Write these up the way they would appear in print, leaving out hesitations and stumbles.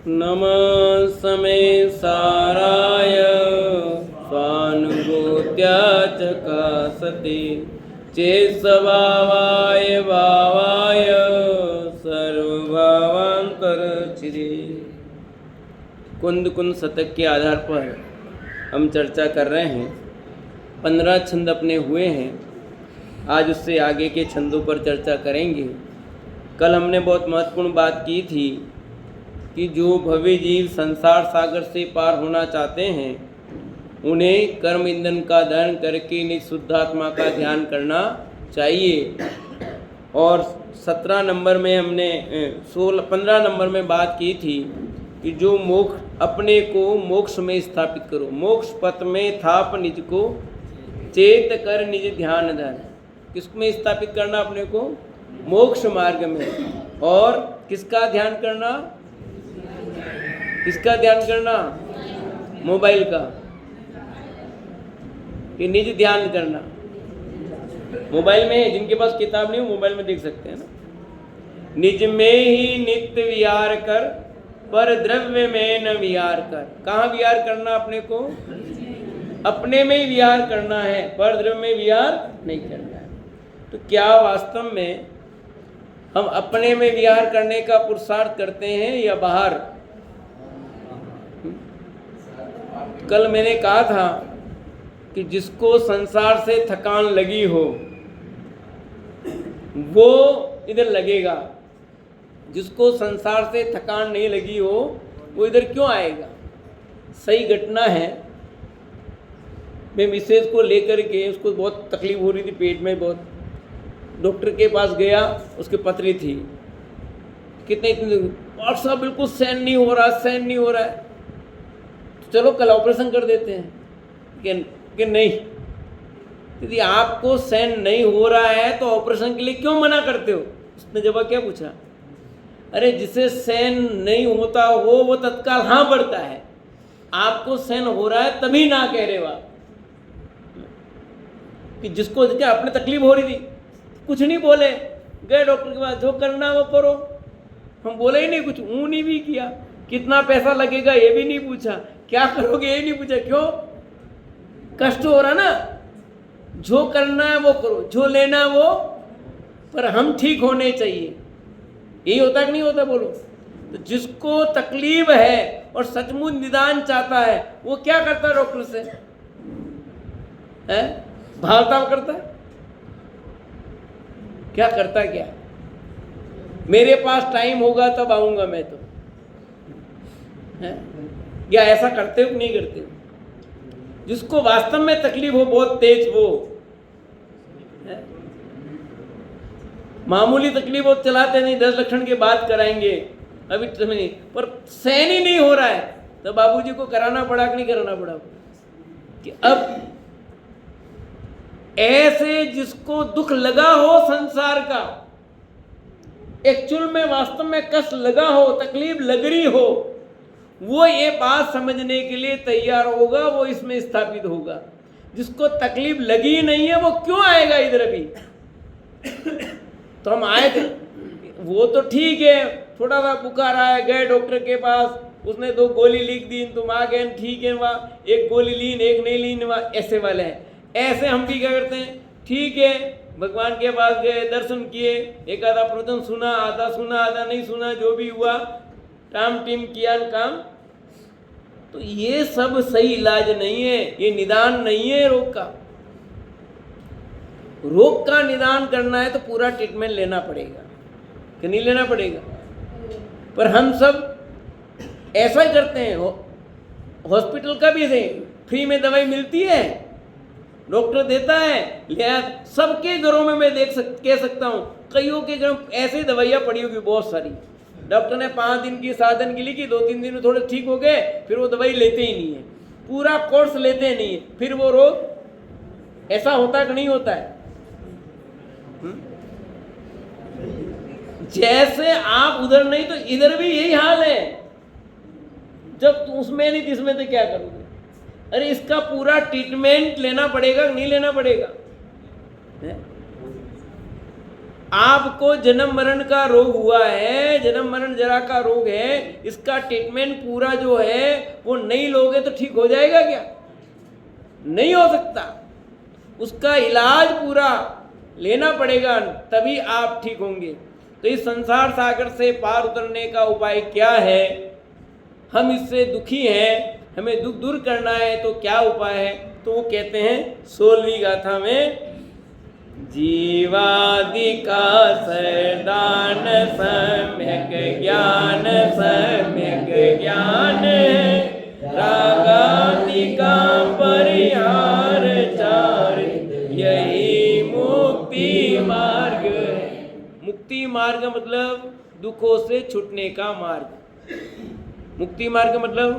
नमः समेसाराय स्वानुभूत्या चकासते चेत्स्वभावाय भावाय सर्वभावान्तरचिरे। कुंद कुंद शतक के आधार पर हम चर्चा कर रहे हैं। 15 छंद अपने हुए हैं। आज उससे आगे के छंदों पर चर्चा करेंगे। कल हमने बहुत महत्वपूर्ण बात की थी कि जो भव्य जीव संसार सागर से पार होना चाहते हैं उन्हें कर्म ईंधन का धारण करके निज शुद्धात्मा का ध्यान करना चाहिए। और 17 नंबर में हमने 15 नंबर में बात की थी कि जो मोक्ष अपने को मोक्ष में स्थापित करो, मोक्ष पथ में थाप निज को चेत कर निज ध्यान धर। किसमें स्थापित करना अपने को? मोक्ष मार्ग में। और किसका ध्यान करना? किसका ध्यान करना? मोबाइल का कि निज ध्यान करना। मोबाइल में जिनके पास किताब नहीं हो मोबाइल में देख सकते हैं ना। निज में ही नित्य विहार कर पर द्रव्य में न विहार कर। कहाँ विहार करना अपने को? अपने में ही विहार करना है, पर द्रव्य में विहार नहीं करना है। तो क्या वास्तव में हम अपने में विहार करने का पुरुषार्थ करते हैं या बाहर? कल मैंने कहा था कि जिसको संसार से थकान लगी हो वो इधर लगेगा, जिसको संसार से थकान नहीं लगी हो वो इधर क्यों आएगा? सही घटना है। मैं मिसेज को लेकर के, उसको बहुत तकलीफ हो रही थी पेट में बहुत, डॉक्टर के पास गया, उसकी पथरी थी। कितने और सब बिल्कुल सहन नहीं हो रहा, सहन नहीं हो रहा है। तो चलो कल ऑपरेशन कर देते हैं कि नहीं। यदि आपको सहन नहीं हो रहा है तो ऑपरेशन के लिए क्यों मना करते हो? उसने जवाब क्या पूछा? अरे जिसे सहन नहीं होता हो वो तत्काल हाँ बढ़ता है, आपको सहन हो रहा है तभी ना कह रहे हो आप। कि जिसको क्या अपने तकलीफ हो रही थी कुछ नहीं बोले, गए डॉक्टर के पास, जो करना वो करो। हम बोले ही नहीं कुछ, नहीं भी किया। कितना पैसा लगेगा ये भी नहीं पूछा, क्या करोगे ये नहीं पूछा। क्यों? कष्ट हो रहा ना। जो करना है वो करो, जो लेना है वो, पर हम ठीक होने चाहिए। यही होता कि नहीं होता बोलो? तो जिसको तकलीफ है और सचमुच निदान चाहता है वो क्या करता है? डॉक्टर से है भावताव करता है? क्या करता क्या? मेरे पास टाइम होगा तब आऊंगा मैं तो है? या ऐसा करते हो नहीं करते? जिसको वास्तव में तकलीफ हो बहुत तेज, वो है? मामूली तकलीफ हो चलाते नहीं, 10 लक्षण के बाद कराएंगे, अभी समय नहीं, पर सहन ही नहीं हो रहा है तो बाबूजी को कराना पड़ा कि नहीं कराना पड़ा? कि अब ऐसे जिसको दुख लगा हो संसार का, एक्चुअल में वास्तव में कष्ट लगा हो, तकलीफ लग रही हो, वो ये बात समझने के लिए तैयार होगा, वो इसमें स्थापित होगा। जिसको तकलीफ लगी नहीं है वो क्यों आएगा इधर? अभी तो हम आए थे, वो तो ठीक है, थोड़ा सा बुखार आया, गए डॉक्टर के पास, उसने 2 गोली लिख दी, तुम आ गए, ठीक है, वहाँ 1 गोली लीन 1 नहीं लीन, वहाँ ऐसे वाले हैं। ऐसे हम भी क्या करते हैं, ठीक है, भगवान के पास गए, दर्शन किए, एक आधा प्रवचन सुना, आधा नहीं सुना, जो भी हुआ टाम टीम किया काम। तो ये सब सही इलाज नहीं है, ये निदान नहीं है रोग का। रोग का निदान करना है तो पूरा ट्रीटमेंट लेना पड़ेगा कि नहीं लेना पड़ेगा? पर हम सब ऐसा ही करते हैं। हॉस्पिटल का भी है, फ्री में दवाई मिलती है, डॉक्टर देता है, लिया सबके घरों में मैं कह सकता हूँ, कईयों के घर ऐसे दवाइयाँ पड़ी होगी बहुत सारी। डॉक्टर ने 5 दिन की साधन की लिखी, 2-3 दिन में थोड़े ठीक हो गए, फिर वो दवाई लेते ही नहीं है, पूरा कोर्स लेते नहीं है, फिर वो रोग ऐसा होता कि नहीं होता है? जैसे आप उधर नहीं तो इधर भी यही हाल है। जब तुम उसमें नहीं इसमें तो क्या करोगे? अरे इसका पूरा ट्रीटमेंट लेना पड़ेगा, नहीं लेना पड़ेगा? आपको जन्म मरण का रोग हुआ है, जन्म मरण जरा का रोग है, इसका ट्रीटमेंट पूरा जो है वो नहीं लोगे तो ठीक हो जाएगा क्या? नहीं हो सकता। उसका इलाज पूरा लेना पड़ेगा, तभी आप ठीक होंगे। तो इस संसार सागर से पार उतरने का उपाय क्या है? हम इससे दुखी हैं, हमें दुख दूर करना है, तो क्या उपाय है? तो वो कहते हैं 16वीं गाथा में, जीवादिका सरदान सम्यक ज्ञान, सम्यक ज्ञान रागादिका परिहार चार, यही मुक्ति मार्ग है। मुक्ति मार्ग मतलब दुखों से छूटने का मार्ग। मुक्ति मार्ग मतलब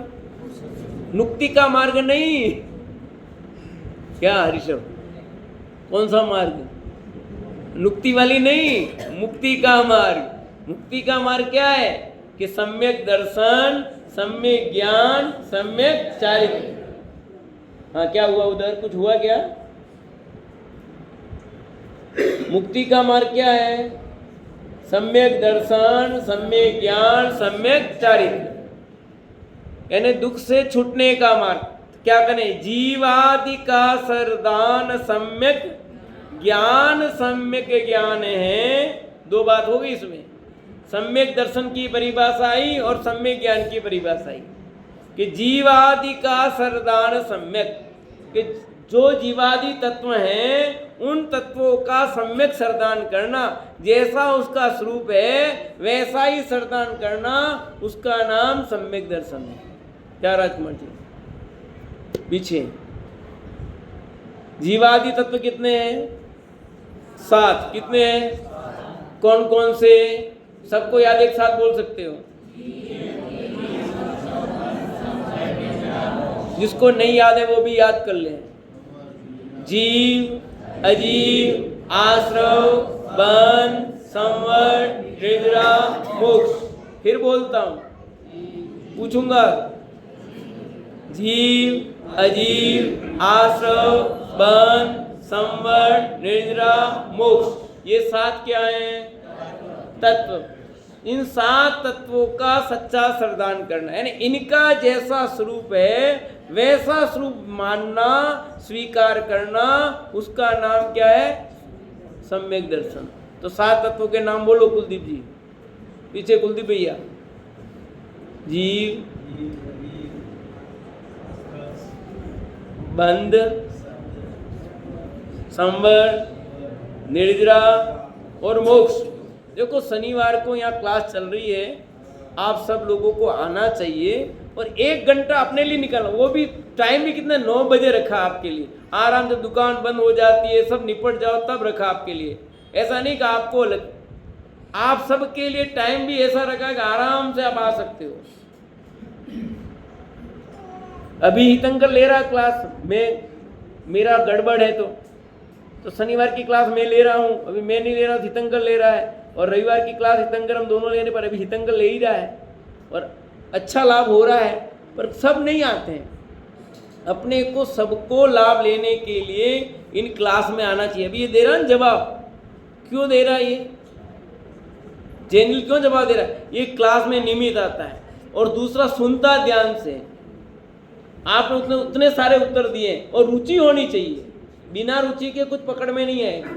मुक्ति का मार्ग नहीं। क्या हरिषभ, कौन सा मार्ग? मुक्ति वाली नहीं, मुक्ति का मार्ग। मुक्ति का मार्ग क्या है? कि सम्यक दर्शन, सम्यक ज्ञान, सम्यक चारित्र। हाँ, क्या हुआ उधर? कुछ हुआ क्या? मुक्ति का मार्ग क्या है? सम्यक दर्शन, सम्यक ज्ञान, सम्यक चारित्र, यानी दुख से छूटने का मार्ग। क्या करें? जीवादि का सरदान सम्यक ज्ञान, सम्यक ज्ञान है। दो बात हो गई इसमें, सम्यक दर्शन की परिभाषा आई और सम्यक ज्ञान की परिभाषा आई। कि जीवादि का सरदान सम्यक, कि जो जीवादि तत्व हैं उन तत्वों का सम्यक सरदान करना, जैसा उसका स्वरूप है वैसा ही सरदान करना, उसका नाम सम्यक दर्शन है। क्या राजकुमार जी? पीछे जीवादि तत्व कितने हैं? 7। कितने हैं? कौन कौन से? सबको याद एक साथ बोल सकते हो। जिसको नहीं याद है वो भी याद कर लें। जीव, अजीव, आश्रव, बंध, संवर, निद्रा, मोक्ष। फिर बोलता हूं, पूछूंगा। जीव, अजीव, आश्रव, बंध, संवर, निद्रा, मोक्ष, ये 7 क्या हैं? तत्व। इन 7 तत्वों का सच्चा सरदान करना, यानी इनका जैसा स्वरूप है वैसा स्वरूप मानना, स्वीकार करना, उसका नाम क्या है? सम्यक दर्शन। तो 7 तत्वों के नाम बोलो कुलदीप जी। पीछे कुलदीप भैया। जीव, बंध, संवर, निद्रा और मोक्ष। देखो शनिवार को यहाँ क्लास चल रही है, आप सब लोगों को आना चाहिए और 1 घंटा अपने लिए निकालना। वो भी टाइम भी कितना, 9 बजे रखा आपके लिए। आराम से दुकान बंद हो जाती है, सब निपट जाओ तब रखा आपके लिए। ऐसा नहीं कि आपको आप सबके लिए टाइम भी ऐसा रखा है कि आराम से आप आ सकते हो। अभी हितंकर ले रहा क्लास में, मेरा गड़बड़ है तो शनिवार की क्लास मैं ले रहा हूँ, अभी मैं नहीं ले रहा, हितंकर ले रहा है। और रविवार की क्लास हितंकर, हम दोनों लेने पर अभी हितंकर ले ही रहा है और अच्छा लाभ हो रहा है। पर सब नहीं आते हैं। अपने को सबको लाभ लेने के लिए इन क्लास में आना चाहिए। अभी ये दे रहा है जवाब, क्यों दे रहा है ये? जेनिल क्यों जवाब दे रहा है? ये क्लास में नियमित आता है और दूसरा सुनता ध्यान से। आपने उतने सारे उत्तर दिए और रुचि होनी चाहिए। बिना रुचि के कुछ पकड़ में नहीं आएगा।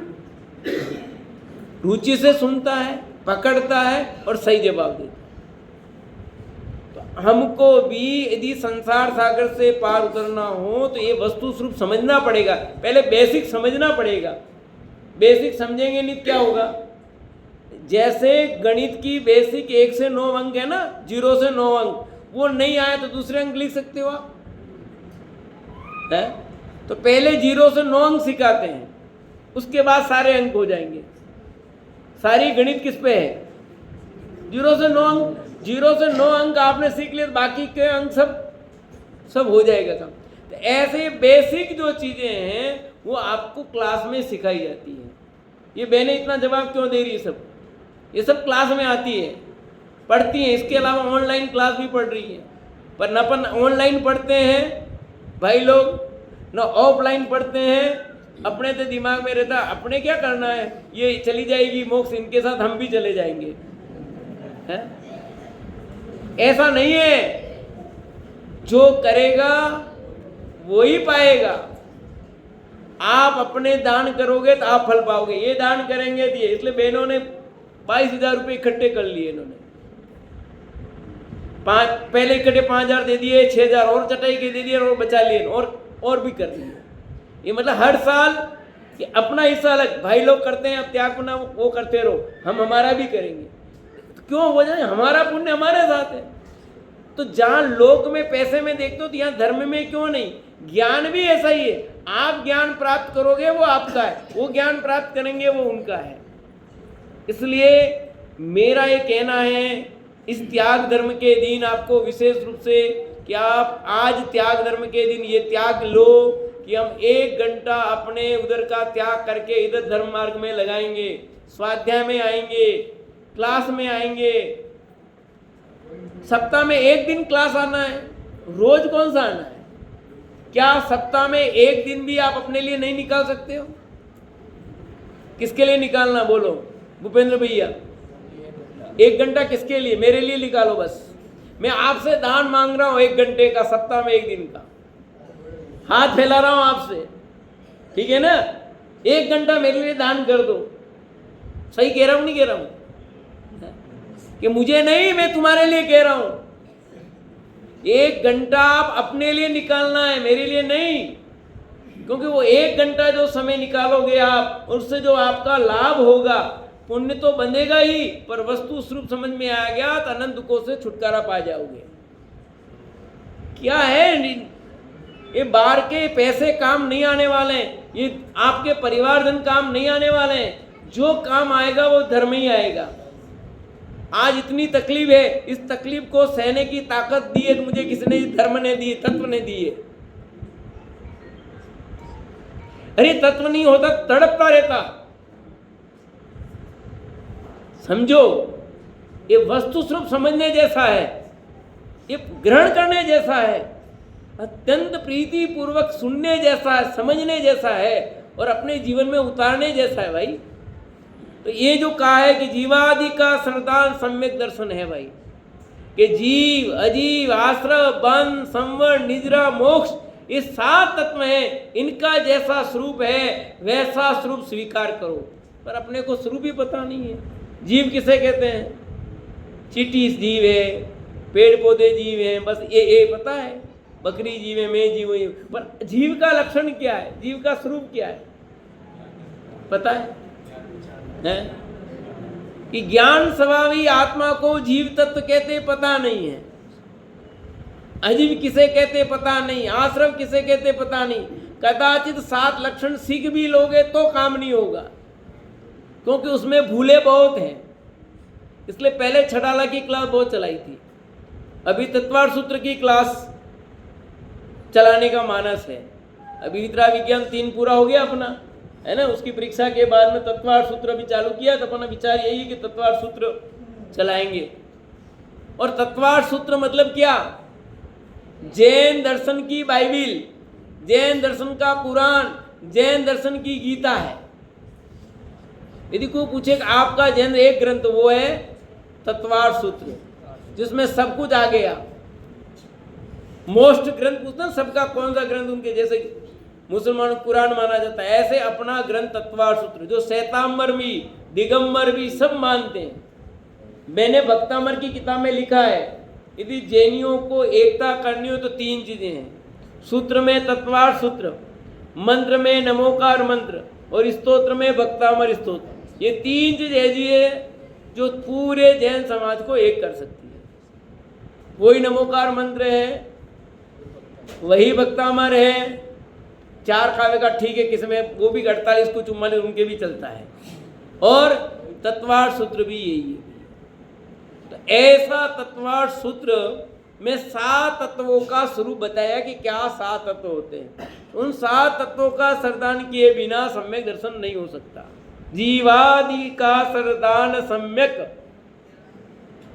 रुचि से सुनता है, पकड़ता है और सही जवाब देता है। तो हमको भी यदि संसार सागर से पार उतरना हो तो ये वस्तु स्वरूप समझना पड़ेगा। पहले बेसिक समझना पड़ेगा। बेसिक समझेंगे नहीं क्या होगा? जैसे गणित की बेसिक 1 से 9 अंक है ना, 0 से 9 अंक, वो नहीं आए तो दूसरे अंक लिख सकते हो आप है? तो पहले 0 से 9 अंक सिखाते हैं, उसके बाद सारे अंक हो जाएंगे। सारी गणित किस पे है? 0 से 9 अंक। 0 से 9 अंक आपने सीख लिए, बाकी के अंक सब हो जाएगा काम। तो ऐसे बेसिक जो चीजें हैं वो आपको क्लास में सिखाई जाती है। ये बहनें इतना जवाब क्यों दे रही है? ये सब क्लास में आती है, पढ़ती हैं। इसके अलावा ऑनलाइन क्लास भी पढ़ रही है। पर न अपन ऑनलाइन पढ़ते हैं भाई लोग, न ऑफलाइन पढ़ते हैं, अपने तो दिमाग में रहता अपने क्या करना है, ये चली जाएगी मोक्ष, इनके साथ हम भी चले जाएंगे, है? ऐसा नहीं है। जो करेगा वो ही पाएगा। आप अपने दान करोगे तो आप फल पाओगे। ये दान करेंगे तो ये, इसलिए बहनों ने 22,000 रुपये इकट्ठे कर लिए। इन्होंने पहले इकट्ठे 5,000 दे दिए, 6,000 और चटाई के दे दिए और बचा लिए, और भी कर दिए। ये मतलब हर साल कि अपना हिस्सा अलग, भाई लोग करते हैं, अब त्याग अपना वो करते रहो, हम हमारा भी करेंगे। तो क्यों हो जाए, हमारा पुण्य हमारे साथ है। तो जहाँ लोक में पैसे में देखते हो तो यहाँ धर्म में क्यों नहीं? ज्ञान भी ऐसा ही है। आप ज्ञान प्राप्त करोगे वो आपका है, वो ज्ञान प्राप्त करेंगे वो उनका है। इसलिए मेरा ये कहना है, इस त्याग धर्म के दिन आपको विशेष रूप से कि आप आज त्याग धर्म के दिन ये त्याग लो कि हम 1 घंटा अपने उधर का त्याग करके इधर धर्म मार्ग में लगाएंगे, स्वाध्याय में आएंगे, क्लास में आएंगे। सप्ताह में 1 दिन क्लास आना है, रोज कौन सा आना है? क्या सप्ताह में 1 दिन भी आप अपने लिए नहीं निकाल सकते हो? किसके लिए निकालना बोलो भूपेंद्र भैया? 1 घंटा किसके लिए? मेरे लिए निकालो बस। मैं आपसे दान मांग रहा हूं 1 घंटे का, सप्ताह में 1 दिन का हाथ फैला रहा हूं आपसे, ठीक है ना? 1 घंटा मेरे लिए दान कर दो। सही कह रहा हूं नहीं कह रहा हूं? कि मुझे नहीं, मैं तुम्हारे लिए कह रहा हूं। 1 घंटा आप अपने लिए निकालना है, मेरे लिए नहीं। क्योंकि वो 1 घंटा जो समय निकालोगे आप, उससे जो आपका लाभ होगा, पुण्य तो बंधेगा ही, पर वस्तु स्वरूप समझ में आ गया तो अनंत दुखों से छुटकारा पा जाओगे। क्या है ये बाहर के पैसे काम नहीं आने वाले हैं, ये आपके परिवारजन काम नहीं आने वाले हैं। जो काम आएगा वो धर्म ही आएगा। आज इतनी तकलीफ है, इस तकलीफ को सहने की ताकत दी है तो मुझे किसने? धर्म ने दी, तत्व ने दी है। अरे तत्व नहीं होता तड़पता रहता। समझो, ये वस्तु स्वरूप समझने जैसा है, ये ग्रहण करने जैसा है, अत्यंत प्रीति पूर्वक सुनने जैसा है, समझने जैसा है और अपने जीवन में उतारने जैसा है भाई। तो ये जो कहा है कि जीवादि का संतान सम्यक दर्शन है भाई, कि जीव अजीव आश्रय बंध संवर निद्रा मोक्ष ये 7 तत्व हैं, इनका जैसा स्वरूप है वैसा स्वरूप स्वीकार करो। पर अपने को स्वरूप ही पता नहीं है। जीव किसे कहते हैं? चींटी जीव है, पेड़ पौधे जीव हैं, बस ये पता है। बकरी जीव है, मैं जीव हूं, पर जीव का लक्षण क्या है, जीव का स्वरूप क्या है पता है? कि ज्ञान स्वभावी आत्मा को जीव तत्व कहते पता नहीं है, अजीव किसे कहते पता नहीं, आश्रम किसे कहते पता नहीं। कदाचित 7 लक्षण सीख भी लोगे तो काम नहीं होगा, क्योंकि उसमें भूले बहुत हैं। इसलिए पहले छठाला की क्लास बहुत चलाई थी, अभी तत्वार्थ सूत्र की क्लास चलाने का मानस है। अभी वितरा विज्ञान 3 पूरा हो गया अपना, है ना? उसकी परीक्षा के बाद में तत्वार्थ सूत्र भी चालू किया, तो अपना विचार यही है कि तत्वार्थ सूत्र चलाएंगे। और तत्वार्थ सूत्र मतलब क्या? जैन दर्शन की बाइबिल, जैन दर्शन का पुराण, जैन दर्शन की गीता है। यदि कोई पूछे कि आपका जैन एक ग्रंथ, वो है तत्वार्थ सूत्र, जिसमें सब कुछ आ गया। मोस्ट ग्रंथ पूछना सबका कौन सा ग्रंथ उनके, जैसे मुसलमान कुरान माना जाता है, ऐसे अपना ग्रंथ तत्वार्थ सूत्र, जो श्वेतांबर भी दिगंबर भी सब मानते हैं। मैंने भक्तामर की किताब में लिखा है, यदि जैनियों को एकता करनी हो तो 3 चीजें हैं। सूत्र में तत्वार्थ सूत्र, मंत्र में नमोकार मंत्र और स्तोत्र में भक्तामर स्तोत्र। ये 3 चीज ऐसी है जो पूरे जैन समाज को एक कर सकती है। वही नमोकार मंत्र है, वही भक्तामर है, 4 काव्य का ठीक है, किसी में वो भी 48 को चुम्बन उनके भी चलता है, और तत्वार्थ सूत्र भी यही है। तो ऐसा तत्वार्थ सूत्र में 7 तत्वों का स्वरूप बताया कि क्या 7 तत्व होते हैं। उन 7 तत्वों का श्रद्धान किए बिना सम्यक दर्शन नहीं हो सकता। जीवादि का श्रद्धान सम्यक।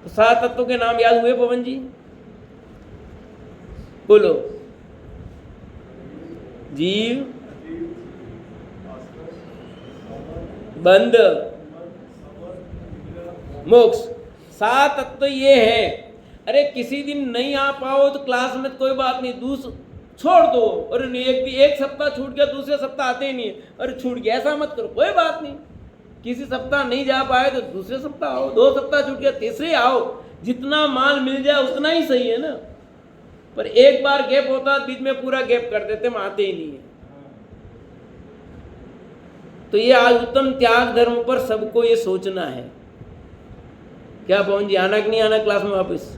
तो 7 तत्वों के नाम याद हुए पवन जी? बोलो। जीव बंध, मोक्ष। 7 तत्व ये है। अरे किसी दिन नहीं आ पाओ तो क्लास में कोई बात नहीं, छोड़ दो। और एक सप्ताह छूट गया, दूसरे सप्ताह आते ही नहीं, अरे छूट गया, ऐसा मत करो, कोई बात नहीं। किसी सप्ताह नहीं जा पाए तो दूसरे सप्ताह आओ, 2 सप्ताह छूट गया तीसरे आओ, जितना माल मिल जाए उतना ही सही है ना। पर एक बार गैप होता है, बीच में पूरा गैप कर देते, हम आते ही नहीं है। तो ये आज उत्तम त्याग धर्म पर सबको ये सोचना है। क्या पवन जी, आना कि नहीं आना क्लास में वापस?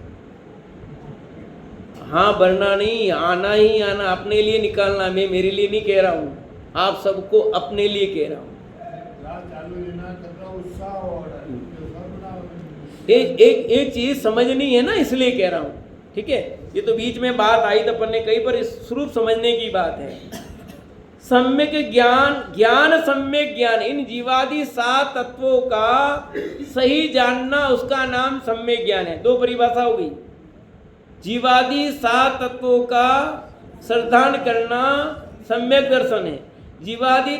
हाँ, वरना नहीं, आना ही आना, अपने लिए निकालना। मैं मेरे लिए नहीं कह रहा हूँ, आप सबको अपने लिए कह रहा हूँ। एक चीज समझनी है ना, इसलिए कह रहा हूँ, ठीक है। ये तो बीच में बात आई तो अपन ने कहीं पर स्वरूप समझने की बात है। सम्यक ज्ञान सम्यक ज्ञान, इन जीवादि 7 तत्वों का सही जानना, उसका नाम सम्यक ज्ञान है। 2 परिभाषा हो गई। जीवादि 7 तत्वों का श्रद्धान करना सम्यक दर्शन है। जीवादि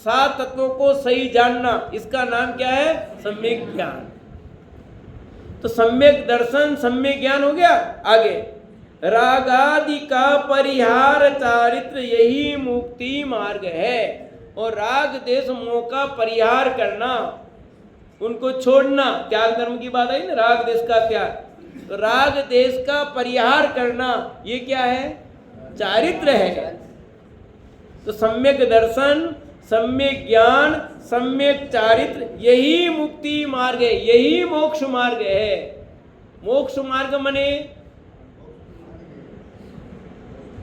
7 तत्वों को सही जानना, इसका नाम क्या है? सम्यक ज्ञान। तो सम्यक दर्शन सम्यक ज्ञान हो गया। आगे, रागादि का परिहार चारित्र, यही मुक्ति मार्ग है। और राग देश मोह का परिहार करना, उनको छोड़ना, त्याग धर्म की बात आई ना, राग देश का त्याग। तो राग देश का परिहार करना, ये क्या है? चारित्र है। तो सम्यक दर्शन, सम्यक ज्ञान, सम्यक चारित्र, यही मुक्ति मार्ग है, यही मोक्ष मार्ग है। मोक्ष मार्ग मने,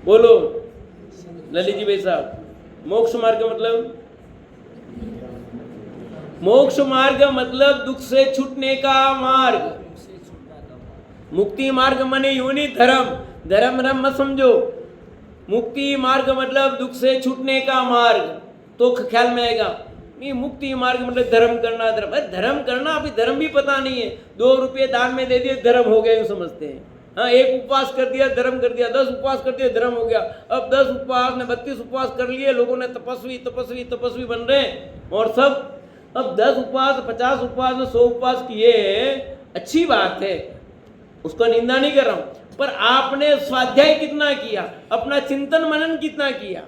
बोलो ललित जी भाई साहब, मोक्ष मार्ग मतलब? मोक्ष मार्ग मतलब दुख से छूटने का मार्ग। मुक्ति मार्ग मने यूनि धर्म, धर्म मत समझो। मुक्ति मार्ग मतलब दुख से छूटने का मार्ग, तो ख्याल में आएगा नहीं। मुक्ति मार्ग मतलब धर्म करना, धर्म करना, अभी धर्म भी पता नहीं है। 2 रुपये दान में दे दिए, धर्म हो गया, यूँ समझते हैं। हाँ, 1 उपवास कर दिया, धर्म कर दिया। 10 उपवास कर दिया, धर्म हो गया। अब 10 उपवास ने 32 उपवास कर लिए, लोगों ने तपस्वी बन रहे हैं। और सब अब 10 उपवास, 50 उपवास, 100 उपवास किए, अच्छी बात है, उसको निंदा नहीं कर रहा हूं। पर आपने स्वाध्याय कितना किया, अपना चिंतन मनन कितना किया?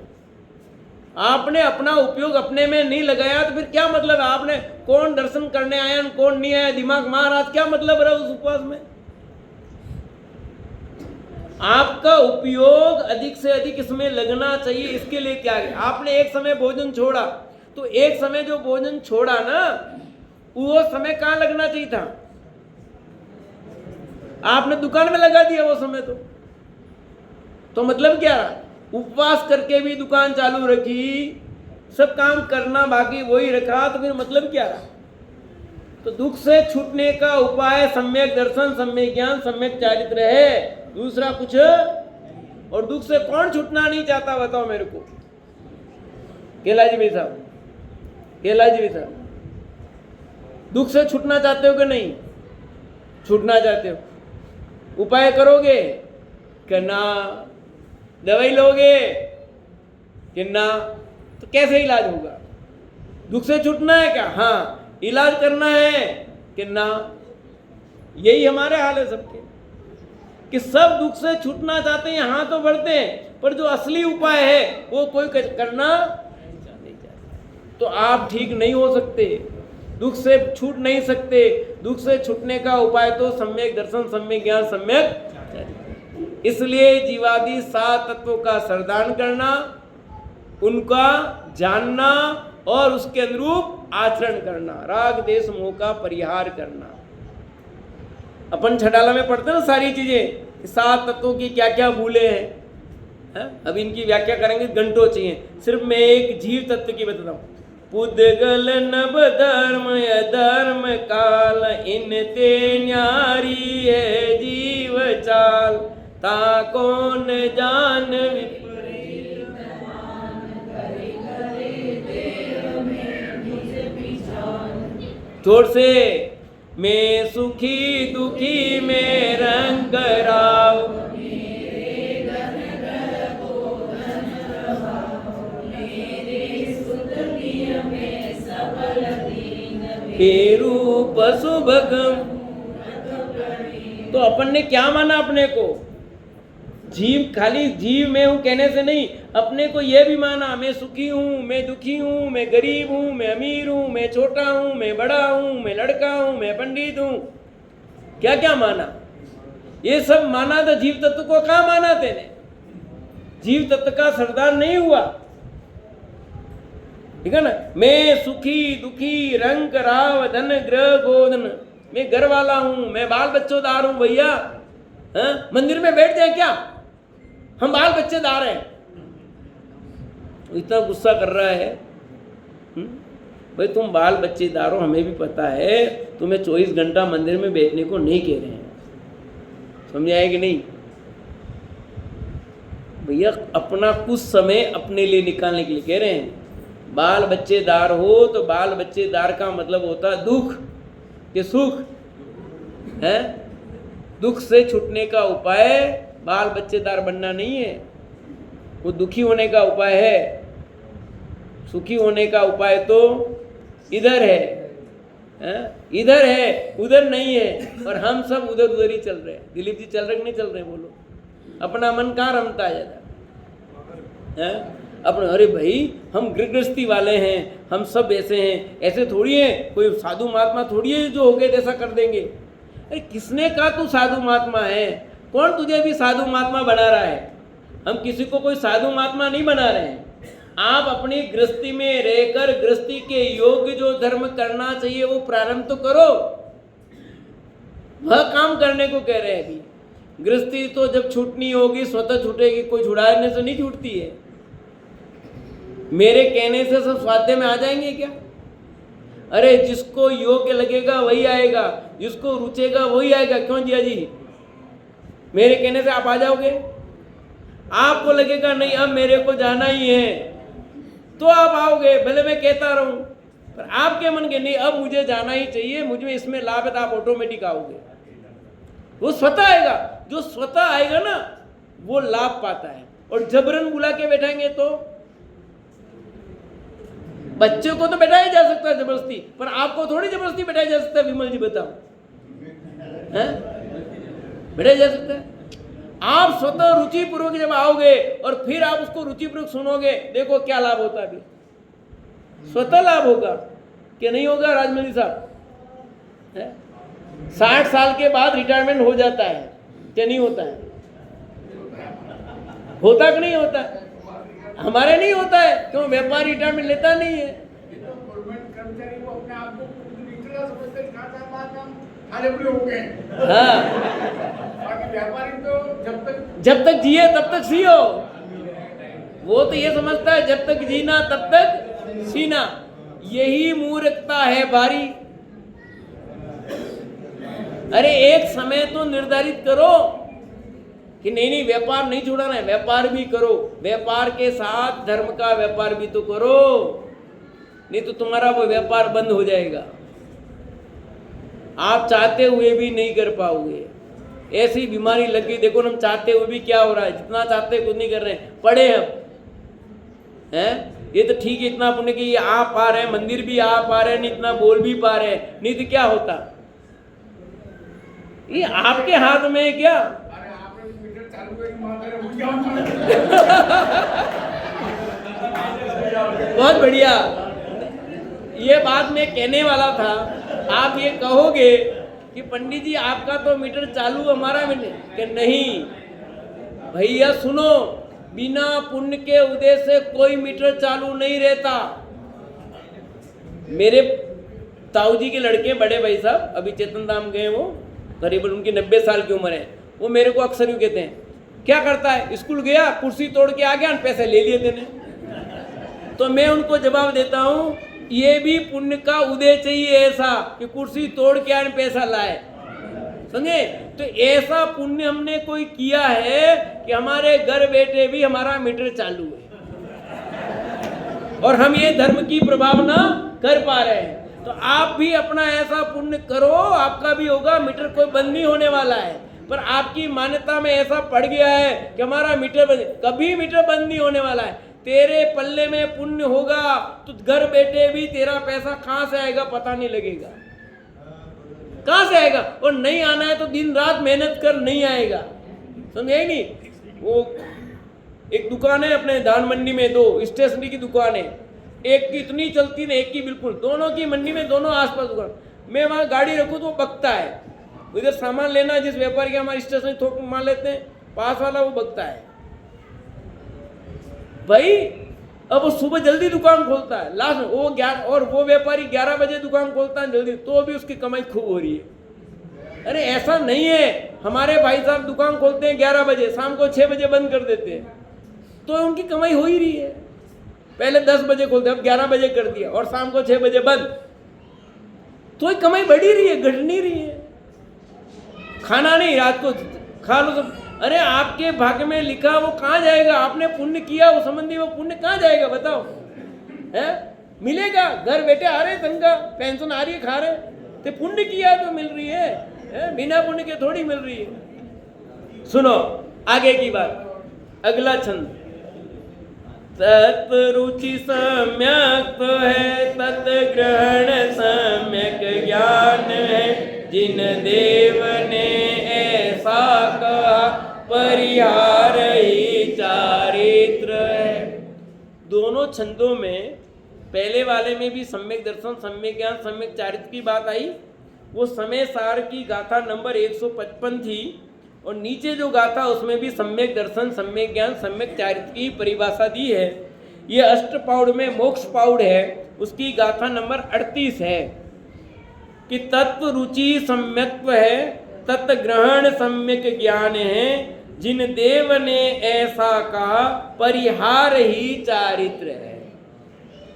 आपने अपना उपयोग अपने में नहीं लगाया तो फिर क्या मतलब है? आपने कौन दर्शन करने आया, कौन नहीं आया, दिमाग महाराज, क्या मतलब रहा उस उपवास में? आपका उपयोग अधिक से अधिक इसमें लगना चाहिए, इसके लिए क्या है? आपने एक समय भोजन छोड़ा, तो एक समय जो भोजन छोड़ा ना, वो समय कहाँ लगना चाहिए था? आपने दुकान में लगा दिया वो समय। तो मतलब क्या? उपवास करके भी दुकान चालू रखी, सब काम करना बाकी वही रखा, तो फिर मतलब क्या रहा? तो दुख से छूटने का उपाय सम्यक दर्शन, सम्यक ज्ञान, सम्यक चारित्र है, दूसरा कुछ। और दुख से कौन छूटना नहीं चाहता, बताओ मेरे को? केला जी भाई साहब, केला जी भाई साहब, दुख से छूटना चाहते हो कि नहीं? छूटना चाहते हो, उपाय करोगे करना, दवाई लोगे कि ना? तो कैसे इलाज होगा? दुख से छूटना है क्या? हाँ, इलाज करना है कि ना? यही हमारे हाल है सबके, कि सब दुख से छूटना चाहते हैं, हाथ तो बढ़ते हैं, पर जो असली उपाय है वो कोई करना नहीं चाहता। तो आप ठीक नहीं हो सकते, दुख से छूट नहीं सकते। दुख से छूटने का उपाय तो सम्यक दर्शन, सम्यक ज्ञान, सम्यक। इसलिए जीवादि 7 तत्वों का श्रद्धान करना, उनका जानना और उसके अनुरूप आचरण करना, राग देश मोह का परिहार करना। अपन छठाला में पढ़ते ना सारी चीजें, 7 तत्वों की क्या क्या भूले हैं। अब इनकी व्याख्या करेंगे, घंटों चाहिए। सिर्फ मैं एक जीव तत्व की बताता हूँ। पुद्गल नभ धर्म अधर्म काल, इन ते न्यारी है जीव चाल, ता कौन जान जोर से। मैं सुखी दुखी में रंग राव, मेरे सुख में सफल हे रूप सुभगम। तो अपन ने क्या माना अपने को? जीव, खाली जीव मैं हूं कहने से नहीं, अपने को यह भी माना मैं सुखी हूं, मैं दुखी हूं, मैं गरीब हूं, मैं अमीर हूं, मैं छोटा हूं, मैं बड़ा हूं, मैं लड़का हूं, मैं पंडित हूं। क्या क्या माना? ये सब माना तो जीव तत्व को कहां माना तेने? जीव तत्व का सरदार नहीं हुआ, ठीक है ना। मैं सुखी दुखी रंग राव धन ग्रह गोधन, मैं घर वाला हूं, मैं बाल बच्चोदार हूं भैया। मंदिर में बैठ जाए क्या? हम बाल बच्चेदार हैं। इतना गुस्सा कर रहा है। भाई तुम बाल बच्चेदार हो, हमें भी पता है, तुम्हें 24 घंटा मंदिर में बैठने को नहीं कह रहे हैं, समझाए कि नहीं भैया? अपना कुछ समय अपने लिए निकालने के लिए कह रहे हैं। बाल बच्चेदार हो तो बाल बच्चेदार का मतलब होता है दुख कि सुख है। दुख से छूटने का उपाय बाल बच्चेदार बनना नहीं है, वो दुखी होने का उपाय है। सुखी होने का उपाय तो इधर है, इधर है, उधर नहीं है। और हम सब उधर उधर ही चल रहे हैं। दिलीप जी चल रहे कि नहीं चल रहे? बोलो, अपना मन कहाँ रमता है ज्यादा? अपने, अरे भाई हम गृहस्थी वाले हैं, हम सब ऐसे हैं, ऐसे थोड़ी है। कोई साधु महात्मा थोड़ी है जो हो गए ऐसा कर देंगे। अरे किसने कहा तू साधु महात्मा है? कौन तुझे भी साधु महात्मा बना रहा है? हम किसी को कोई साधु महात्मा नहीं बना रहे हैं। आप अपनी गृहस्थी में रहकर गृहस्थी के योग्य जो धर्म करना चाहिए वो प्रारंभ तो करो। वह काम करने को कह रहे हैं। अभी गृहस्थी तो जब छूटनी होगी स्वतः छूटेगी, कोई छुड़ाने से नहीं छूटती है। मेरे कहने से सब स्वाध्याय में आ जाएंगे क्या? अरे जिसको योग्य लगेगा वही आएगा, जिसको रुचेगा वही आएगा। क्यों जिया जी? मेरे कहने से आप आ जाओगे? आपको लगेगा नहीं अब मेरे को जाना ही है तो आप आओगे, भले मैं कहता रहूं, पर आपके मन के नहीं अब मुझे जाना ही चाहिए, मुझे इसमें लाभ है, तो आप ऑटोमेटिक आओगे। वो स्वतः आएगा। जो स्वतः आएगा ना वो लाभ पाता है। और जबरन बुला के बैठाएंगे तो बच्चे को तो बैठाया जा सकता है जबरदस्ती, पर आपको थोड़ी जबरदस्ती बैठाया जा सकता है। विमल जी बताओ, बैठाया जा सकता है? आप स्वतः रुचि पूर्वक जब आओगे और फिर आप उसको रुचि पूर्वक सुनोगे, देखो क्या लाभ होता है। स्वतः लाभ होगा कि नहीं होगा? राजमल साहब, 60 साल के बाद रिटायरमेंट हो जाता है क्या नहीं होता है? होता कि नहीं होता? हमारे नहीं होता है। क्यों? व्यापारी रिटायरमेंट लेता नहीं है। हाँ, व्यापारी तो जब तक जिए तब तक जियो। वो तो ये समझता है जब तक जीना तब तक सीना। यही मूर्खता है भारी। अरे एक समय तो निर्धारित करो कि नहीं नहीं व्यापार नहीं छोड़ना है, व्यापार भी करो। व्यापार के साथ धर्म का व्यापार भी तो करो, नहीं तो तुम्हारा वो व्यापार बंद हो जाएगा। आप चाहते हुए भी नहीं कर पाओगे। ऐसी बीमारी लग गई। देखो हम चाहते हुए भी क्या हो रहा है, जितना चाहते कुछ नहीं कर रहे हैं, पढ़े हम हैं। ये तो ठीक है, इतना पुण्य कि ये आ पा रहे हैं, मंदिर भी आ पा रहे हैं, नहीं इतना बोल भी पा रहे हैं, नहीं तो क्या होता? ये आपके हाथ में है क्या? बहुत बढ़िया, ये बात मैं कहने वाला था। आप ये कहोगे कि पंडित जी आपका तो मीटर चालू, हमारा मीटर कि नहीं। भैया सुनो, बिना पुण्य के उदय से कोई मीटर चालू नहीं रहता। मेरे ताऊ जी के लड़के बड़े भाई साहब अभी चेतन धाम गए, वो करीबन उनकी 90 साल की उम्र है। वो मेरे को अक्सर यूँ कहते हैं, क्या करता है? स्कूल गया, कुर्सी तोड़ के आ गया, पैसे ले लिए तेने। तो मैं उनको जवाब देता हूँ, ये भी पुण्य का उदय चाहिए ऐसा कि कुर्सी तोड़ के आने पैसा लाए, समझे? तो ऐसा पुण्य हमने कोई किया है कि हमारे घर बैठे भी हमारा मीटर चालू है और हम ये धर्म की प्रभावना कर पा रहे हैं। तो आप भी अपना ऐसा पुण्य करो, आपका भी होगा। मीटर कोई बंद नहीं होने वाला है, पर आपकी मान्यता में ऐसा पड़ गया है कि हमारा मीटर बंद, कभी मीटर बंद नहीं होने वाला है। तेरे पल्ले में पुण्य होगा तो घर बैठे भी तेरा पैसा कहां से आएगा पता नहीं लगेगा, कहां से आएगा। और नहीं आना है तो दिन रात मेहनत कर, नहीं आएगा, समझे नहीं। वो एक दुकान है अपने धान मंडी में, 2 स्टेशनरी की दुकान है, एक की इतनी चलती है, एक की बिल्कुल, दोनों की मंडी में दोनों आसपास दुकान। मैं वहां गाड़ी रखूं तो वो बकता है, इधर सामान लेना, जिस व्यापारी के हमारे स्टेशनरी थोक मान लेते हैं, पास वाला वो बकता है भाई। अब वो सुबह जल्दी दुकान खोलता है, लास्ट में वो 11, और वो व्यापारी 11 बजे दुकान खोलता है जल्दी, तो भी उसकी कमाई खूब हो रही है। अरे ऐसा नहीं है, हमारे भाई साहब दुकान खोलते हैं 11 बजे, शाम को 6 बजे बंद कर देते हैं, तो उनकी कमाई हो ही रही है। पहले 10 बजे खोलते, अब 11 बजे कर दिया, और शाम को 6 बजे बंद, तो कमाई बढ़ ही रही है, घट नहीं रही है। खाना नहीं, रात को खा लो सब। अरे आपके भाग्य में लिखा वो कहाँ जाएगा, आपने पुण्य किया वो संबंधी, वो पुण्य कहाँ जाएगा बताओ, है मिलेगा। घर बैठे आ रहे, तनखा पेंशन आ रही है, खा रहे, तो पुण्य किया तो मिल रही है, बिना पुण्य के थोड़ी मिल रही है। सुनो आगे की बात, अगला छंद। तत्रुचि सम्यक है, तत् ग्रहण सम्यक ज्ञान है, जिन देव ने ऐसा कहा, परिहार ही चारित्र है। दोनों छंदों में, पहले वाले में भी सम्यक दर्शन, सम्यक ज्ञान, सम्यक चारित्र की बात आई, वो समय सार की गाथा नंबर 155 थी, और नीचे जो गाथा उसमें भी सम्यक दर्शन, सम्यक ज्ञान, सम्यक चारित्र की परिभाषा दी है। ये अष्टपाउड़ में मोक्ष पाउड़ है, उसकी गाथा नंबर 38 है कि तत्व रुचि सम्यक्त्व है, तत्व ग्रहण सम्यक ज्ञान है, जिन देव ने ऐसा कहा, परिहार ही चारित्र है।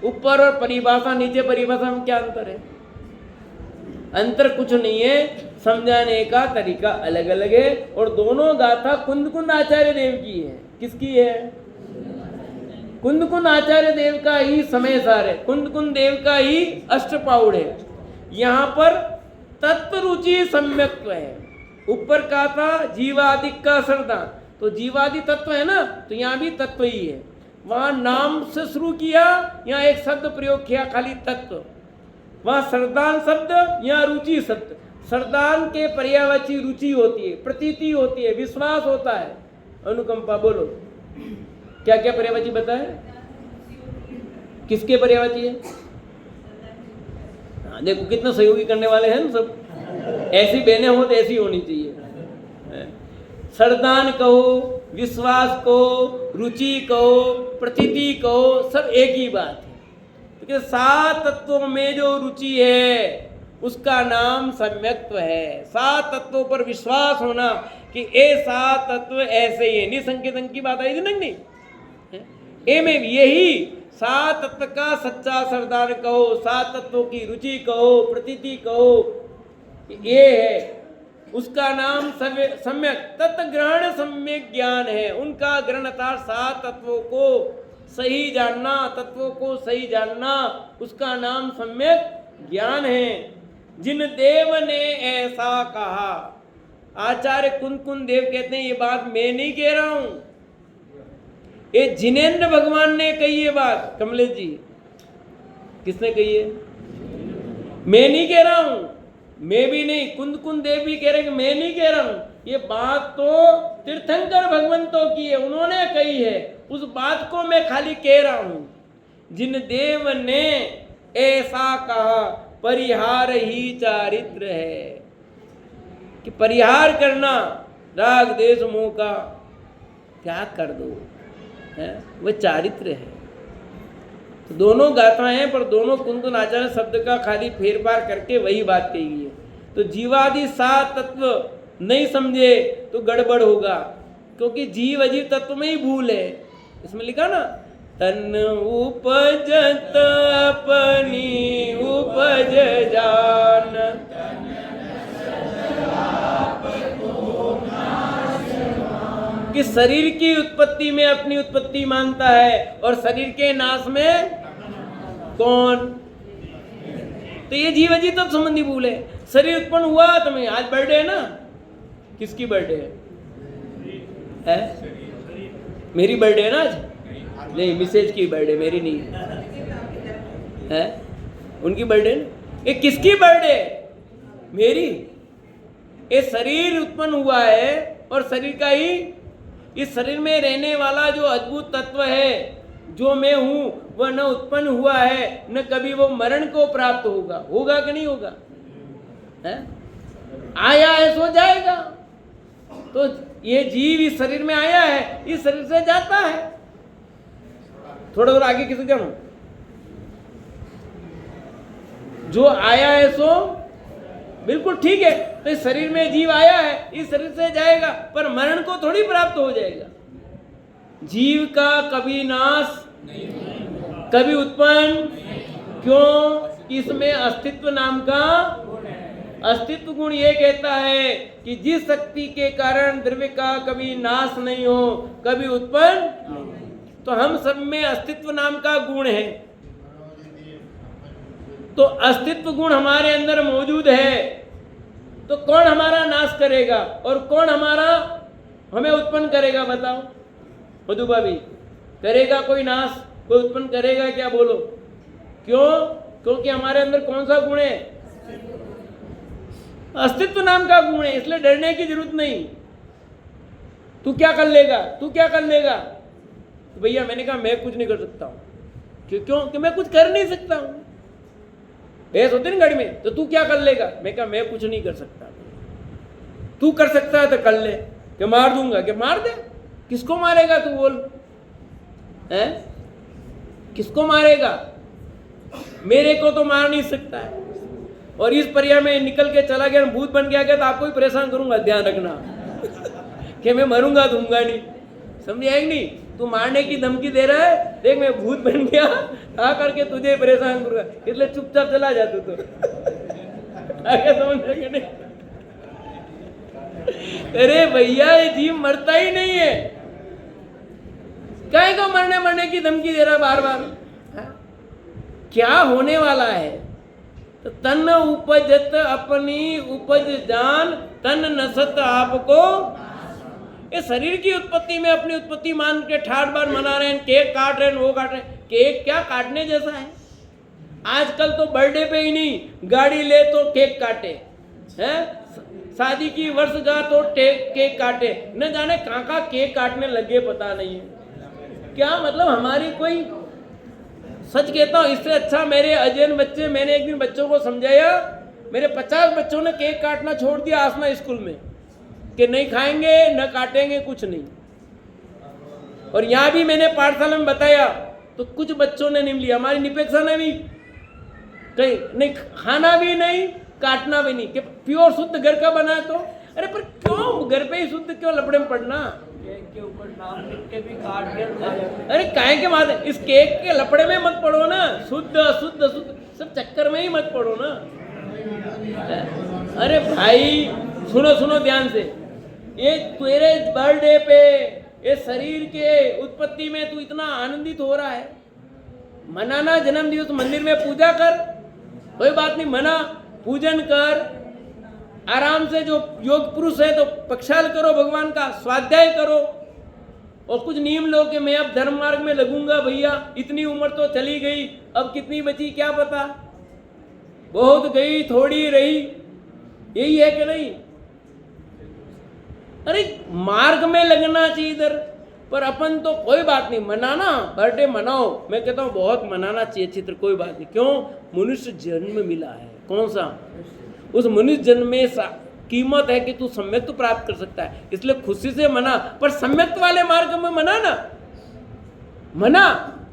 ऊपर और परिभाषा, नीचे परिभाषा में क्या अंतर है? अंतर कुछ नहीं है, समझाने का तरीका अलग अलग है। और दोनों गाथा कुंद आचार्य देव की है। किसकी है? कुंद आचार्य देव का ही समय सार है, कुंद देव का ही अष्टपाउड़ है। यहाँ पर तत्व रुचि सम्यक्त्व है। ऊपर का था जीवादिक का श्रद्धा, तो जीवादि तत्व है ना, तो यहाँ भी तत्व ही है। वहाँ नाम से शुरू किया, यहाँ एक शब्द प्रयोग किया खाली तत्व। वहाँ श्रद्धान शब्द, यहाँ रुचि शब्द। श्रद्धान के पर्यायवाची रुचि होती है, प्रतीति होती है, विश्वास होता है, अनुकंपा। बोलो क्या क्या पर्यायवाची बताए, किसके पर्यायवाची है? हाँ, देखो कितना सहयोगी करने वाले हैं ना सब। ऐसी बहनें हो तो ऐसी होनी चाहिए। श्रद्धान कहो, विश्वास कहो, रुचि कहो, प्रतीति कहो, सब एक ही बात है। क्योंकि 7 तत्वों में जो रुचि है उसका नाम सम्यक्त्व है। 7 तत्वों पर विश्वास होना कि ये 7 तत्व ऐसे ही है। निसंकेतन की बात आई थी नहीं? ए में यही 7 तत्व का सच्चा सरदार कहो, 7 तत्वों की रुचि कहो, प्रतीति कहो, ये है उसका नाम सम्यक। तत्व ग्रहण सम्यक ज्ञान है। उनका ग्रहण अर्थात 7 तत्वों को सही जानना, तत्वों को सही जानना, उसका नाम सम्यक ज्ञान है। जिन देव ने ऐसा कहा, आचार्य कुंद देव कहते हैं ये बात मैं नहीं कह रहा हूं, ये जिनेन्द्र भगवान ने कही ये बात। कमलेश जी, किसने कही है? मैं नहीं कह रहा हूं, मैं भी नहीं, कुंद देव भी कह रहे कि मैं नहीं कह रहा हूं। ये बात तो तीर्थंकर भगवंतों की है, उन्होंने कही है, उस बात को मैं खाली कह रहा हूं। जिन देव ने ऐसा कहा, परिहार ही चारित्र है, कि परिहार करना, राग देश मोह का त्याग कर दो, है वह चारित्र है। तो दोनों गाथाएं हैं, पर दोनों कुंद आचार्य शब्द का खाली फेरफार करके वही बात कही है। तो जीवादि 7 तत्व नहीं समझे तो गड़बड़ होगा, क्योंकि जीव अजीव तत्व में ही भूल है। इसमें लिखा ना, तन उपजत अपनी उपज जान, कि शरीर की उत्पत्ति में अपनी उत्पत्ति मानता है और शरीर के नाश में कौन? तो ये जीव अजीव तत्व संबंधी भूल है। शरीर उत्पन्न हुआ तुम्हें, आज बर्थडे है ना, किसकी बर्थडे है? मेरी बर्थडे है ना आज। नहीं, मिसेज की बर्थडे, मेरी नहीं है, उनकी बर्थडे। ये किसकी बर्थडे? मेरी। ये शरीर उत्पन्न हुआ है और शरीर का ही, इस शरीर में रहने वाला जो अद्भुत तत्व है, जो मैं हूं, वह न उत्पन्न हुआ है न कभी वो मरण को प्राप्त होगा। होगा कि नहीं होगा? है? आया है सो जाएगा। तो ये जीव इस शरीर में आया है, इस शरीर से जाता है। थोड़ा थोड़ा आगे किसी जाऊं, जो आया है सो बिल्कुल ठीक है। तो इस शरीर में जीव आया है, इस शरीर से जाएगा, पर मरण को थोड़ी प्राप्त हो जाएगा। जीव का कभी नाश, कभी उत्पन्न, क्यों? इसमें अस्तित्व नाम का अस्तित्व गुण ये कहता है कि जिस शक्ति के कारण द्रव्य का कभी नाश नहीं हो, कभी उत्पन्न, तो हम सब में अस्तित्व नाम का गुण है। तो अस्तित्व गुण हमारे अंदर मौजूद है, तो कौन हमारा नाश करेगा और कौन हमें उत्पन्न करेगा? बताओ मधु भाभी, करेगा कोई नाश, कोई उत्पन्न करेगा क्या? बोलो। क्यों? क्योंकि हमारे अंदर कौन सा गुण है? अस्तित्व नाम का गुण है, इसलिए डरने की जरूरत नहीं। तू क्या कर लेगा, तू क्या कर लेगा? तो भैया मैंने कहा मैं कुछ नहीं कर सकता हूं। क्यों? कि मैं कुछ कर नहीं सकता हूं। बहस होती ना गाड़ी में, तो तू क्या कर लेगा? मैं कहा मैं कुछ नहीं कर सकता। तू कर सकता है तो कर ले। कि मार दूंगा? कि मार दे। किसको मारेगा तू? बोल है, किसको मारेगा? मेरे को तो मार नहीं सकता है। और इस पर्याय में निकल के चला गया, भूत बन गया तो आपको ही परेशान करूंगा, ध्यान रखना कि मैं मरूंगा दूंगा नहीं। समझ आएगी नहीं? तू मारने की धमकी दे रहा है, देख मैं भूत बन गया, आ करके तुझे परेशान करूंगा, इसलिए चुपचाप चला जा तू। तो आगे समझ नहीं? अरे भैया ये जीव मरता ही नहीं है, काहे को मरने की धमकी दे रहा बार बार? क्या होने वाला है? तो तन उपजत अपनी उपज जान, तन नसत आपको। ये शरीर की उत्पत्ति में अपनी उत्पत्ति मान के ठाट बार मना रहे हैं, केक काट रहे हैं, वो काट रहे हैं। केक क्या काटने जैसा है? आजकल तो बर्थडे पे ही नहीं, गाड़ी ले तो केक काटे हैं, शादी की वर्षगांठ तो केक काटे, न जाने कहाँ का केक काटने लगे, पता नहीं है क्या। मतलब हमारी कोई, सच कहता हूँ, इससे अच्छा मेरे अजैन बच्चे, मैंने एक दिन बच्चों को समझाया, मेरे 50 बच्चों ने केक काटना छोड़ दिया आसना स्कूल में, कि नहीं खाएंगे न काटेंगे कुछ नहीं। और यहाँ भी मैंने पाठशाला में बताया तो कुछ बच्चों ने नहीं लिया। हमारी निपेक्षा ने भी कहीं नहीं, खाना भी नहीं, काटना भी नहीं, कि प्योर शुद्ध घर का बना। तो अरे पर क्यों घर पे ही शुद्ध, क्यों लपड़े में पड़ना? केक के ऊपर नाम लिख के भी काट के, अरे काहे के मारे? इस केक के लपड़े में मत पड़ो ना, शुद्ध शुद्ध शुद्ध सब चक्कर में ही मत पड़ो ना। अरे भाई सुनो सुनो ध्यान से, ये तेरे बर्थडे पे, ये शरीर के उत्पत्ति में तू इतना आनंदित हो रहा है, मनाना जन्म दिवस, मंदिर में पूजा कर, कोई बात नहीं, मना, पूजन कर, आराम से। जो योग पुरुष है तो पक्षाल करो, भगवान का स्वाध्याय करो, और कुछ नियम लो कि मैं अब धर्म मार्ग में लगूंगा। भैया इतनी उम्र तो चली गई, अब कितनी बची क्या पता, बहुत गई थोड़ी रही, यही है कि नहीं? अरे मार्ग में लगना चाहिए इधर, पर अपन तो कोई बात नहीं, मनाना, बर्थडे मनाओ, मैं कहता हूँ बहुत मनाना चाहिए चित्र, कोई बात नहीं। क्यों? मनुष्य जन्म मिला है, कौन सा? उस मनुष्य जन्म में कीमत है कि तू सम्यक तो प्राप्त कर सकता है, इसलिए खुशी से मना, पर सम्यक वाले मार्ग में मना ना।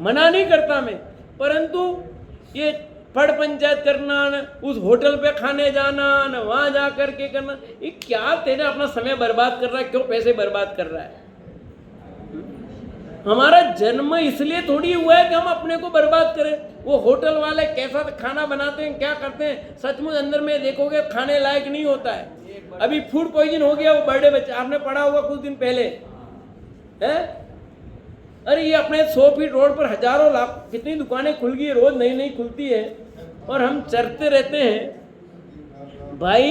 मना नहीं करता मैं, परंतु ये फड़ पंचायत करना, उस होटल पे खाने जाना, न वहां जा करके करना, ये क्या तेरे अपना समय बर्बाद कर रहा है? क्यों पैसे बर्बाद कर रहा है? हमारा जन्म इसलिए थोड़ी हुआ है कि हम अपने को बर्बाद करें। वो होटल वाले कैसा खाना बनाते हैं, क्या करते हैं, सचमुच अंदर में देखोगे खाने लायक नहीं होता है। अभी फूड पॉइजन हो गया वो बर्थडे बच्चे, आपने पढ़ा होगा कुछ दिन पहले है। अरे ये अपने 100 फीट रोड पर हजारों लाख कितनी दुकानें खुल गई, रोज नई नई खुलती है, और हम चरते रहते हैं। भाई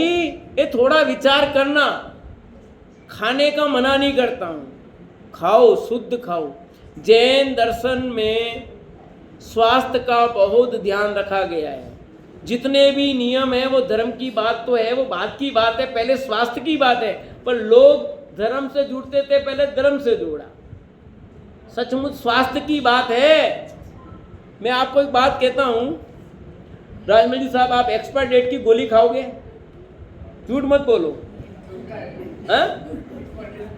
ये थोड़ा विचार करना। खाने का मना नहीं करता हूं, खाओ, शुद्ध खाओ, जैन दर्शन में स्वास्थ्य का बहुत ध्यान रखा गया है। जितने भी नियम है वो धर्म की बात तो है, वो बात की बात है, पहले स्वास्थ्य की बात है। पर लोग धर्म से जुड़ते थे, पहले धर्म से जोड़ा। सचमुच स्वास्थ्य की बात है। मैं आपको एक बात कहता हूं, राजमल जी साहब, आप एक्सपायर डेट की गोली खाओगे? झूठ मत बोलो। हाँ?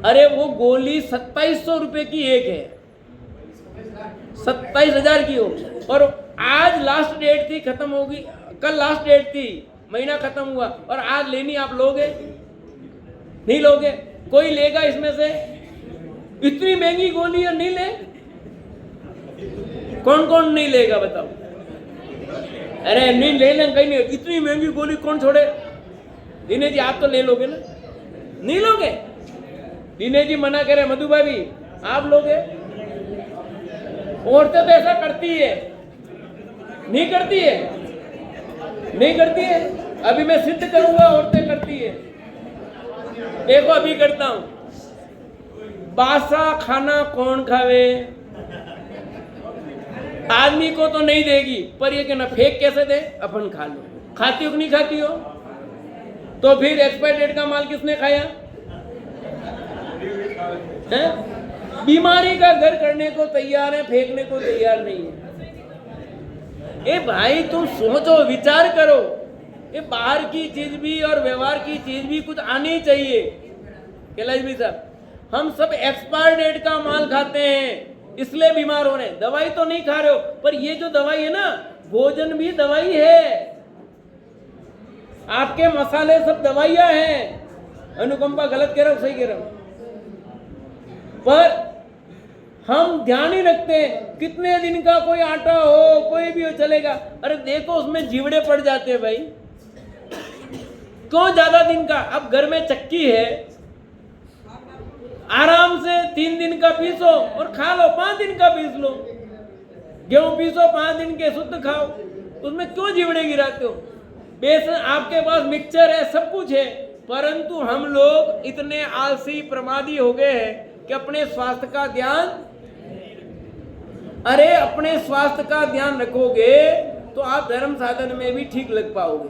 अरे वो गोली 2700 रुपए की एक है, 27,000 की हो, और आज लास्ट डेट थी, खत्म होगी, कल लास्ट डेट थी, महीना खत्म हुआ, और आज लेनी आप लोगे? नहीं लोगे। कोई लेगा इसमें से? इतनी महंगी गोली और नहीं ले? कौन कौन नहीं लेगा बताओ? अरे नहीं लेना, कहीं नहीं, इतनी महंगी गोली कौन छोड़े? दिनेश जी आप तो ले लोगे ना? नहीं लोगे? दिनेश जी मना करे, मधु भाभी आप लोगे? औरतें तो ऐसा करती है, नहीं करती है? नहीं करती है? अभी मैं सिद्ध करूंगा औरतें करती है। देखो अभी करता हूं। बासा खाना कौन खावे? आदमी को तो नहीं देगी, पर ये कहना फेंक कैसे दे? अपन खा लो। खाती हो कि नहीं खाती हो? तो फिर एक्सपायर डेट का माल किसने खाया है? बीमारी का घर करने को तैयार है, फेंकने को तैयार नहीं है। ए भाई तुम सोचो, विचार करो। ये बाहर की चीज भी और व्यवहार की चीज भी कुछ आनी चाहिए। कैलाश भाई साहब, हम सब एक्सपायर डेट का माल खाते हैं, इसलिए बीमार हो रहे हैं। दवाई तो नहीं खा रहे हो, पर ये जो दवाई है ना, भोजन भी दवाई है। आपके मसाले सब दवाइयां हैं। अनुकंपा गलत कह रहा हूं, सही कह रहा हूं? पर हम ध्यान ही रखते हैं, कितने दिन का कोई आटा हो, कोई भी हो चलेगा। अरे देखो उसमें जीवड़े पड़ जाते हैं भाई। क्यों ज्यादा दिन का? अब घर में चक्की है, आराम से 3 दिन का पीसो और खा लो, 5 दिन का पीस लो। गेहूं पीसो 5 दिन के, शुद्ध खाओ। उसमें क्यों जीवड़े गिराते हो? बेसन आपके पास मिक्सचर है, सब कुछ है, परंतु हम लोग इतने आलसी प्रमादी हो गए हैं कि अपने स्वास्थ्य का ध्यान, अरे अपने स्वास्थ्य का ध्यान रखोगे तो आप धर्म साधन में भी ठीक लग पाओगे।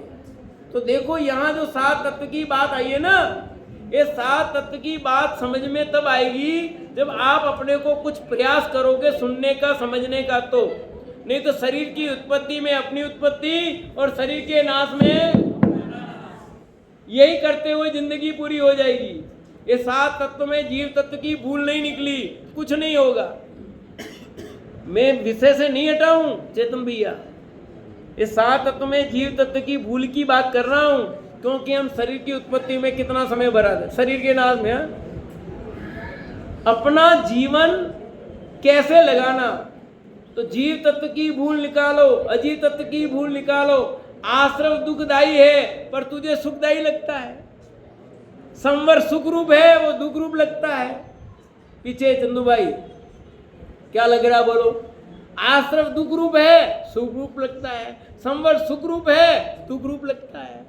तो देखो यहाँ जो 7 तत्व की बात आई है ना, ये 7 तत्व की बात समझ में तब आएगी जब आप अपने को कुछ प्रयास करोगे सुनने का, समझने का। तो नहीं तो शरीर की उत्पत्ति में अपनी उत्पत्ति और शरीर के नाश में यही करते हुए जिंदगी पूरी हो जाएगी। ये 7 तत्व में जीव तत्व की भूल नहीं निकली, कुछ नहीं होगा। मैं विषय से नहीं हटाऊं चेतन भैया, ये 7 तत्व में जीव तत्व की भूल की बात कर रहा हूं, क्योंकि हम शरीर की उत्पत्ति में कितना समय बर्बाद, शरीर के नाश में। अपना जीवन कैसे लगाना? तो जीव तत्व की भूल निकालो, अजीव तत्व की भूल निकालो। आश्रव दुखदाई है पर तुझे सुखदाई लगता है, संवर सुख रूप है वो दुख रूप लगता है। पीछे चंदू भाई क्या लग रहा बोलो? आश्रव दुख रूप है, सुख रूप लगता है, संवर सुख रूप है, दुख रूप लगता है।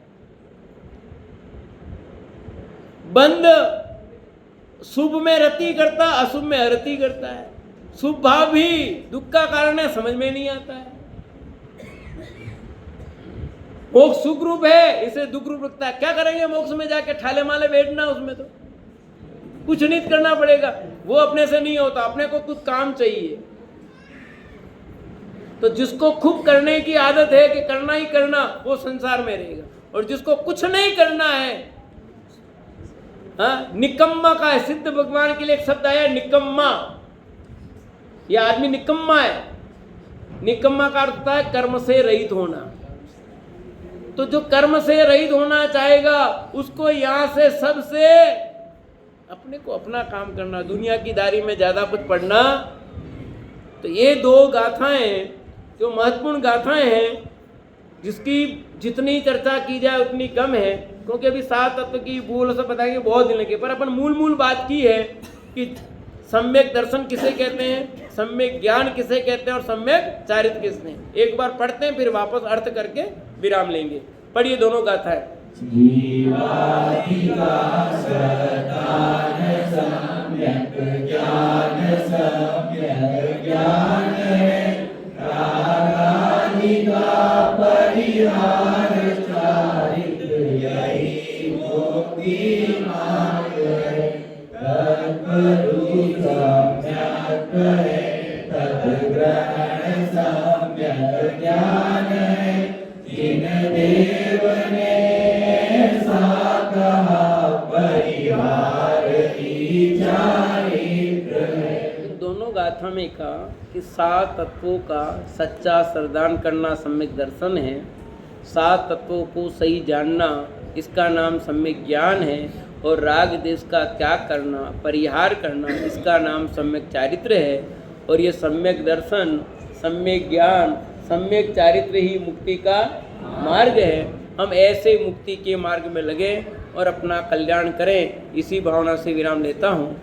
बंद शुभ में रति करता, अशुभ में अरति करता है। शुभ भाव भी दुख का कारण है, समझ में नहीं आता है। मोक्ष सुख रूप है, इसे दुख रूप लगता है। क्या करेंगे मोक्ष में जाके? ठाले माले बैठना, उसमें तो कुछ नहीं करना पड़ेगा। वो अपने से नहीं होता, अपने को कुछ काम चाहिए। तो जिसको खूब करने की आदत है कि करना ही करना, वो संसार में रहेगा। और जिसको कुछ नहीं करना है, हाँ, निकम्मा का है। सिद्ध भगवान के लिए एक शब्द आया निकम्मा। यह आदमी निकम्मा है। निकम्मा का अर्थ होता है कर्म से रहित होना। तो जो कर्म से रहित होना चाहेगा उसको यहां से सबसे अपने को अपना काम करना, दुनिया की दारी में ज्यादा कुछ पढ़ना। तो ये 2 गाथाएं जो महत्वपूर्ण गाथाएं हैं, जिसकी जितनी चर्चा की जाए उतनी कम है, क्योंकि अभी 7 तत्व की भूल सब बताएंगे, बहुत दिन लगे। पर अपन मूल बात की है कि सम्यक दर्शन किसे कहते हैं, सम्यक ज्ञान किसे कहते हैं और सम्यक चारित्र किसने। एक बार पढ़ते हैं, फिर वापस अर्थ करके विराम लेंगे। पढ़िए दोनों गाथाएं। जीवाधिका सम्यक ज्ञान सम्यक सम्यक् है, तद्ग्रहण सम्यक् ज्ञान है। जिन देव ने ऐसा कहा, परिवार ही चारित्र है। दोनों गाथा में कहा कि 7 तत्वों का सच्चा श्रद्धान करना सम्यक दर्शन है, 7 तत्वों को सही जानना इसका नाम सम्यक ज्ञान है, और राग देश का त्याग करना, परिहार करना, इसका नाम सम्यक चारित्र है। और ये सम्यक दर्शन, सम्यक ज्ञान, सम्यक चारित्र ही मुक्ति का मार्ग है। हम ऐसे मुक्ति के मार्ग में लगे और अपना कल्याण करें, इसी भावना से विराम लेता हूँ।